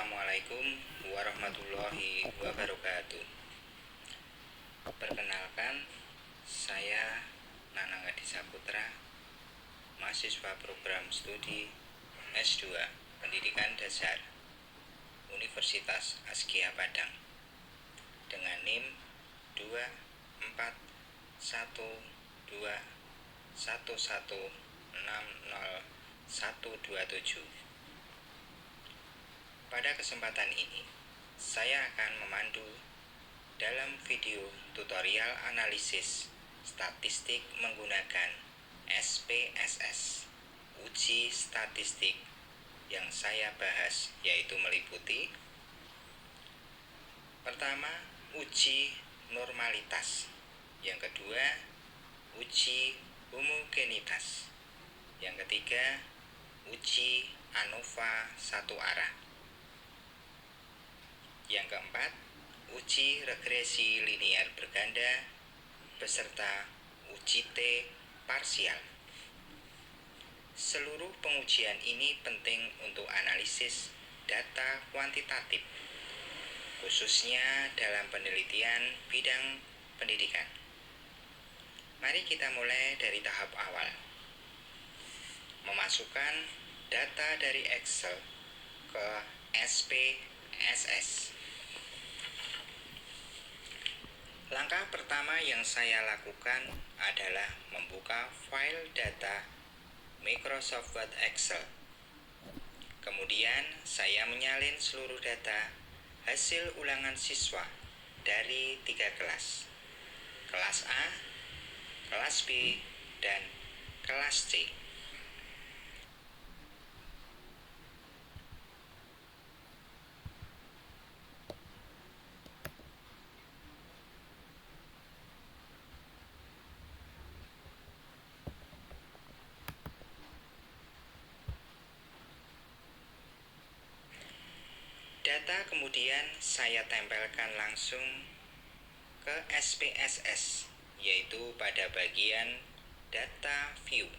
Assalamualaikum warahmatullahi wabarakatuh. Perkenalkan, saya Nanang Adi Saputra, mahasiswa program studi S2 Pendidikan Dasar Universitas Askia Padang dengan NIM 24121116027. Pada kesempatan ini, saya akan memandu dalam video tutorial analisis statistik menggunakan SPSS, uji statistik yang saya bahas yaitu meliputi: pertama, uji normalitas; yang kedua, uji homogenitas; yang ketiga, uji ANOVA satu arah; yang keempat, uji regresi linear berganda beserta uji T parsial. Seluruh pengujian ini penting untuk analisis data kuantitatif, khususnya dalam penelitian bidang pendidikan. Mari kita mulai dari tahap awal, memasukkan data dari Excel ke SPSS. Langkah pertama yang saya lakukan adalah membuka file data Microsoft Word Excel. Kemudian saya menyalin seluruh data hasil ulangan siswa dari 3 kelas: kelas A, kelas B, dan kelas C. Data kemudian saya tempelkan langsung ke SPSS, yaitu pada bagian Data View.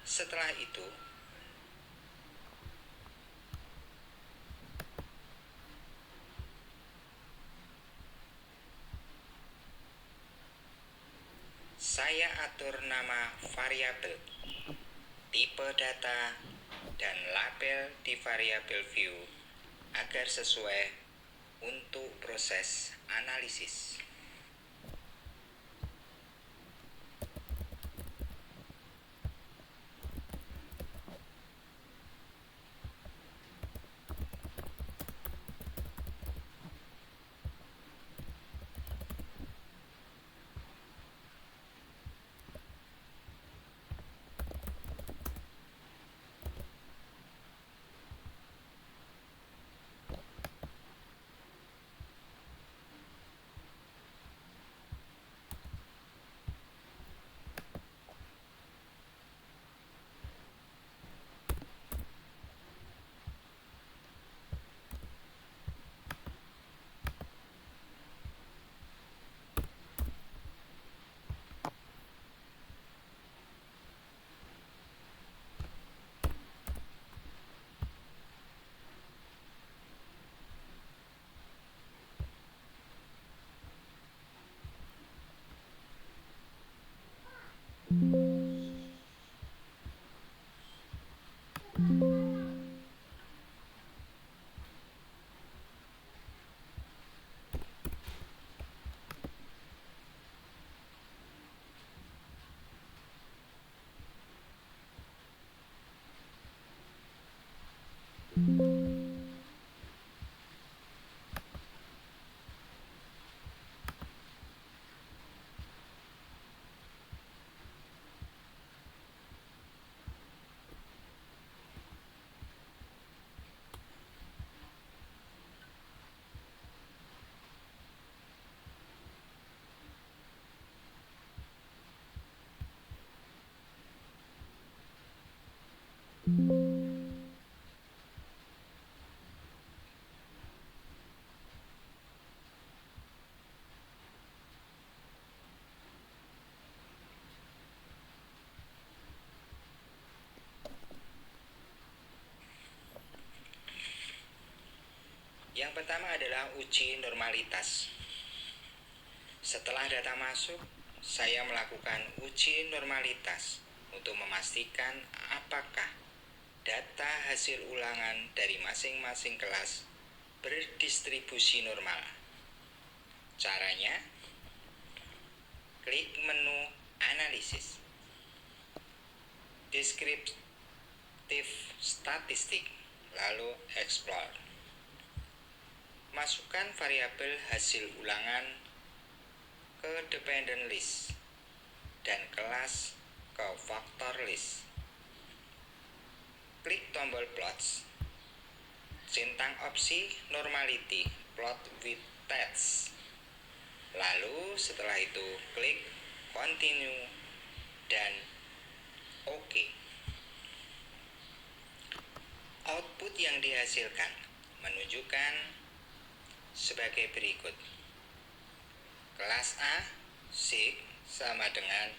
Setelah itu, saya atur nama variabel, tipe data, dan label di variabel view agar sesuai untuk proses analisis. Yang pertama adalah uji normalitas. Setelah data masuk, saya melakukan uji normalitas untuk memastikan apakah data hasil ulangan dari masing-masing kelas berdistribusi normal. Caranya, klik menu analisis, deskriptif statistik, lalu explore. Masukkan variabel hasil ulangan ke dependent list dan kelas ke factor list. Klik tombol plots, centang opsi normality plot with text. Lalu setelah itu klik continue dan OK. Output yang dihasilkan menunjukkan sebagai berikut. Kelas A sig sama dengan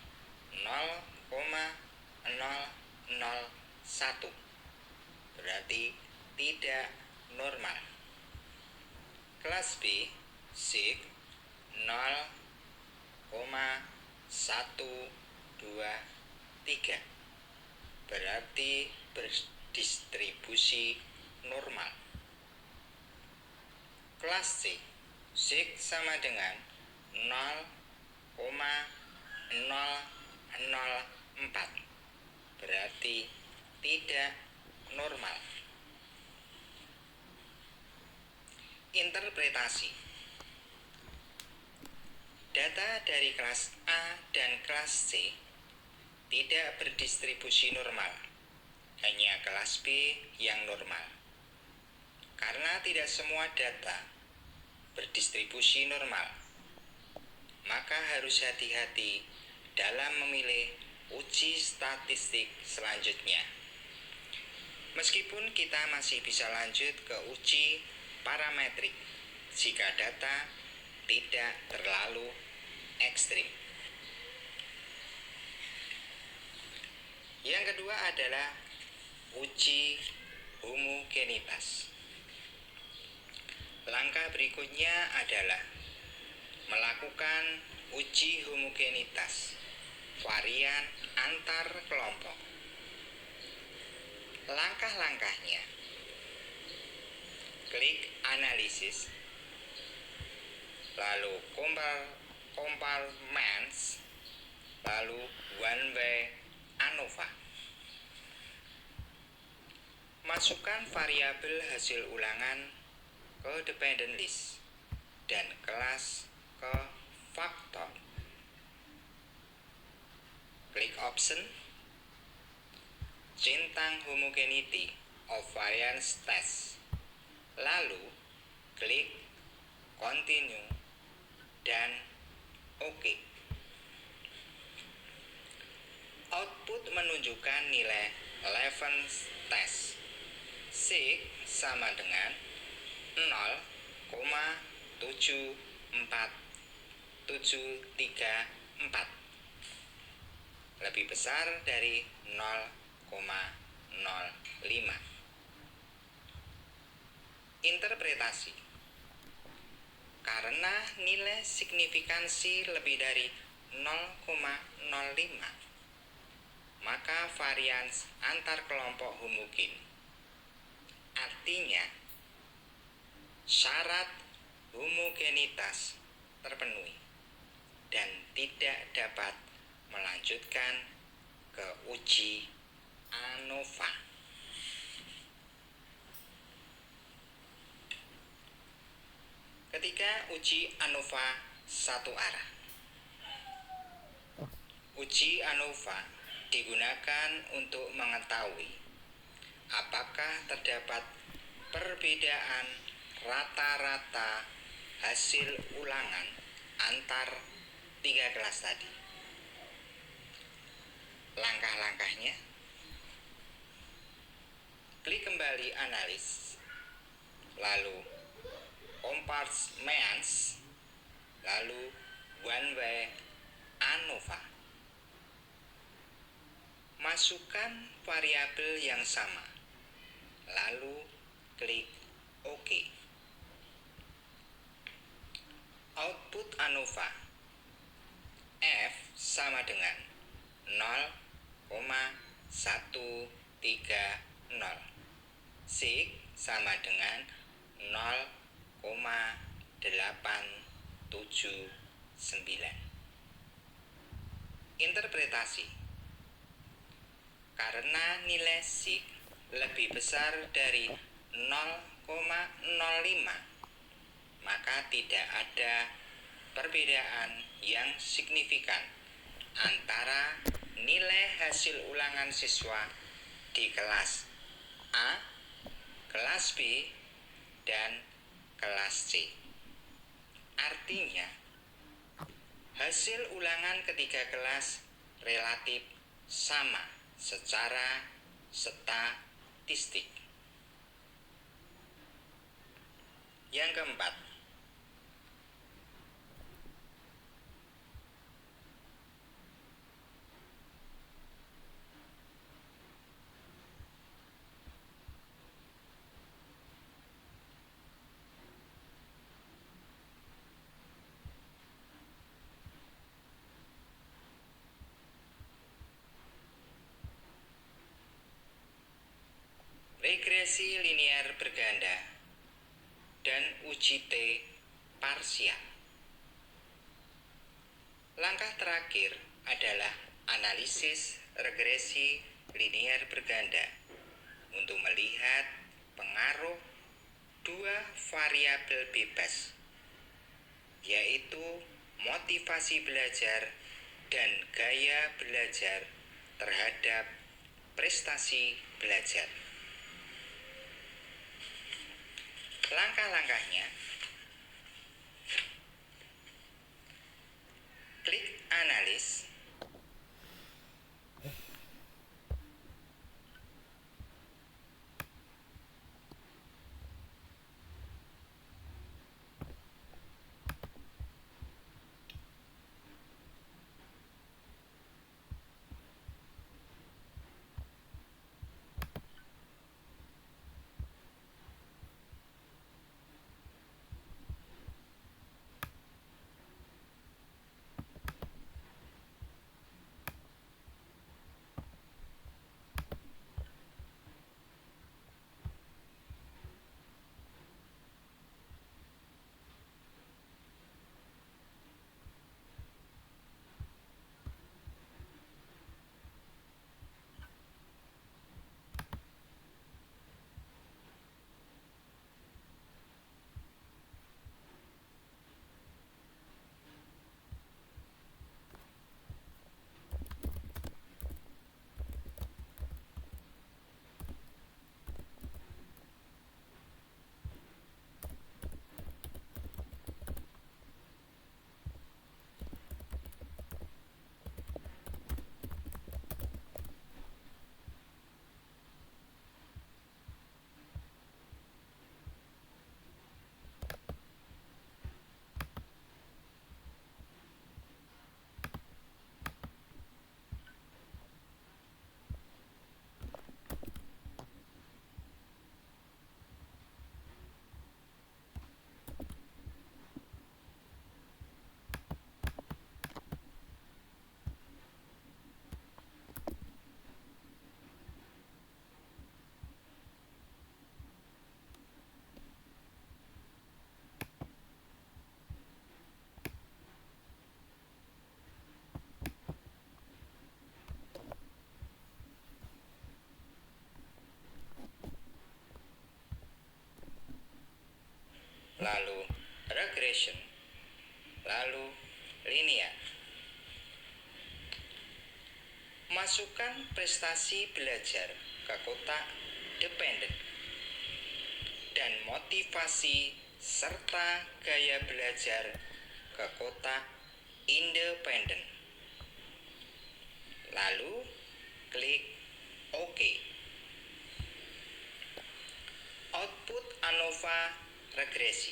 0,001, berarti tidak normal. Kelas B sig 0,123, berarti berdistribusi normal. Kelas C sig sama dengan 0,004, berarti tidak normal. Interpretasi. Data dari kelas A dan kelas C tidak berdistribusi normal, hanya kelas B yang normal. Karena tidak semua data berdistribusi normal, maka harus hati-hati dalam memilih uji statistik selanjutnya. Meskipun kita masih bisa lanjut ke uji parametrik jika data tidak terlalu ekstrim. Yang kedua adalah uji homogenitas. Langkah berikutnya adalah melakukan uji homogenitas varian antar kelompok. Langkah-langkahnya: klik analisis, lalu compartments, lalu one way ANOVA. Masukkan variabel hasil ulangan ke dependent list dan kelas ke faktor. Klik option, centang homogeneity of variance test, lalu klik continue dan OK. Output menunjukkan nilai level test sig sama dengan 0,74734, lebih besar dari 0,05. Interpretasi. Karena nilai signifikansi lebih dari 0,05, maka varians antar kelompok homogen. Artinya, syarat homogenitas terpenuhi dan tidak dapat melanjutkan ke uji ANOVA. Ketiga, uji ANOVA satu arah. Uji ANOVA digunakan untuk mengetahui apakah terdapat perbedaan rata-rata hasil ulangan antar tiga kelas tadi. Langkah-langkahnya: klik kembali analis, lalu compartments, lalu one way ANOVA. Masukkan variabel yang sama, lalu klik OK. Output ANOVA F sama dengan 0,130. Sig sama dengan 0,879. Interpretasi: karena nilai sig lebih besar dari 0,05, maka tidak ada perbedaan yang signifikan antara nilai hasil ulangan siswa di kelas A, kelas B, dan kelas C. Artinya, hasil ulangan ketiga kelas relatif sama secara statistik. Yang keempat, regresi linear berganda dan uji T parsial. Langkah terakhir adalah analisis regresi linear berganda untuk melihat pengaruh dua variabel bebas, yaitu motivasi belajar dan gaya belajar terhadap prestasi belajar. Langkah-langkahnya: klik analis, lalu regression, lalu linear. Masukkan prestasi belajar ke kotak dependen dan motivasi serta gaya belajar ke kotak independen. Lalu klik OK. Output ANOVA regresi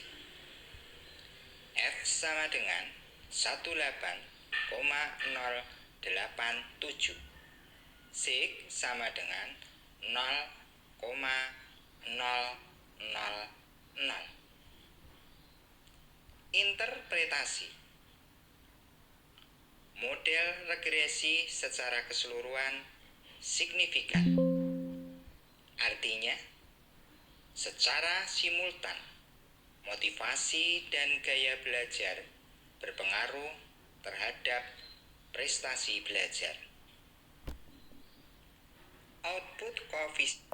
F sama dengan 18,087. Sig sama dengan 0,000. Interpretasi. Model regresi secara keseluruhan signifikan. Artinya, secara simultan, motivasi dan gaya belajar berpengaruh terhadap prestasi belajar. Output koefisien.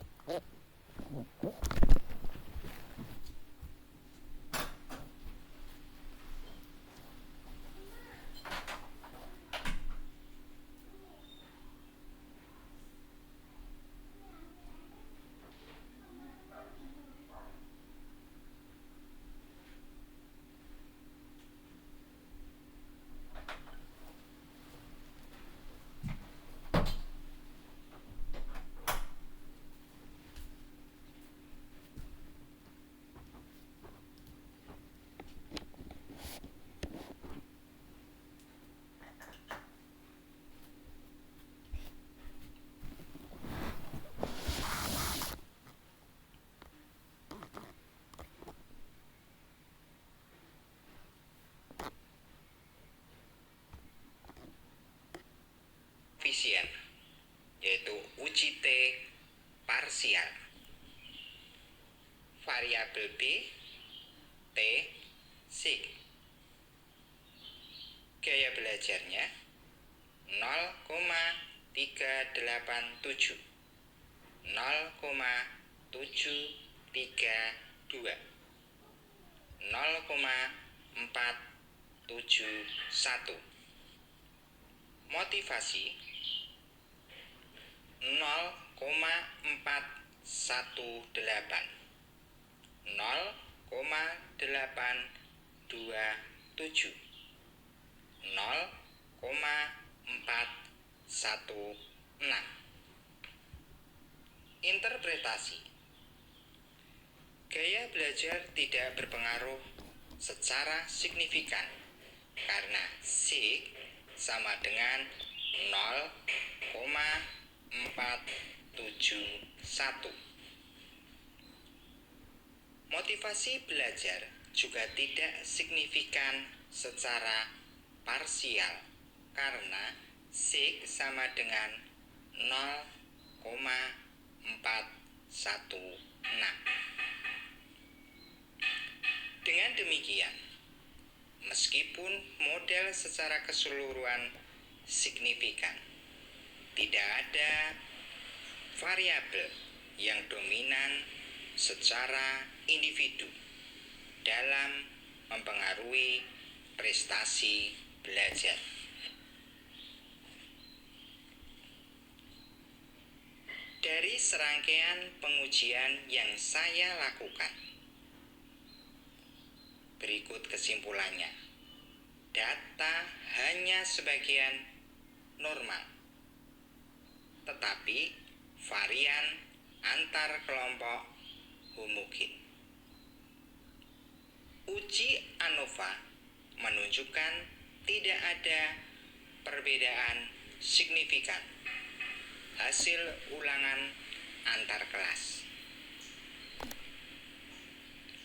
Koefisien, yaitu uji T parsial. Variabel B, T, sig. Gaya belajarnya 0,387, 0,732, 0,471. Motivasi 0,418, 0,827, 0,416. Interpretasi. Gaya belajar tidak berpengaruh secara signifikan karena sig sama dengan 0,471. Motivasi belajar juga tidak signifikan secara parsial karena sig sama dengan 0,416. Dengan demikian, meskipun model secara keseluruhan signifikan, tidak ada variabel yang dominan secara individu dalam mempengaruhi prestasi belajar. Dari serangkaian pengujian yang saya lakukan, berikut kesimpulannya. Data hanya sebagian normal, tetapi varian antar kelompok homogen. Uji ANOVA menunjukkan tidak ada perbedaan signifikan hasil ulangan antar kelas.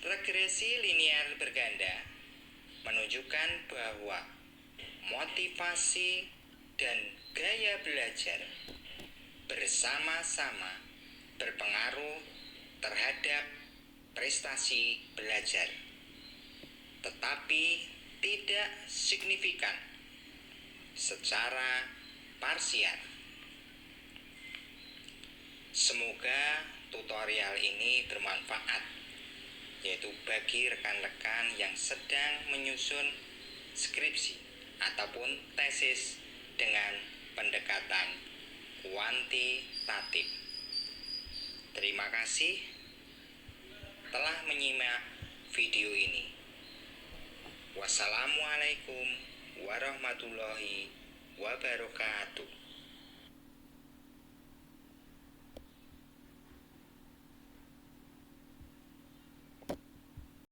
Regresi linear berganda menunjukkan bahwa motivasi dan gaya belajar bersama-sama berpengaruh terhadap prestasi belajar, tetapi tidak signifikan secara parsial. Semoga tutorial ini bermanfaat, yaitu bagi rekan-rekan yang sedang menyusun skripsi ataupun tesis dengan pendekatan kuantitatif. Terima kasih telah menyimak video ini. Wassalamualaikum warahmatullahi wabarakatuh.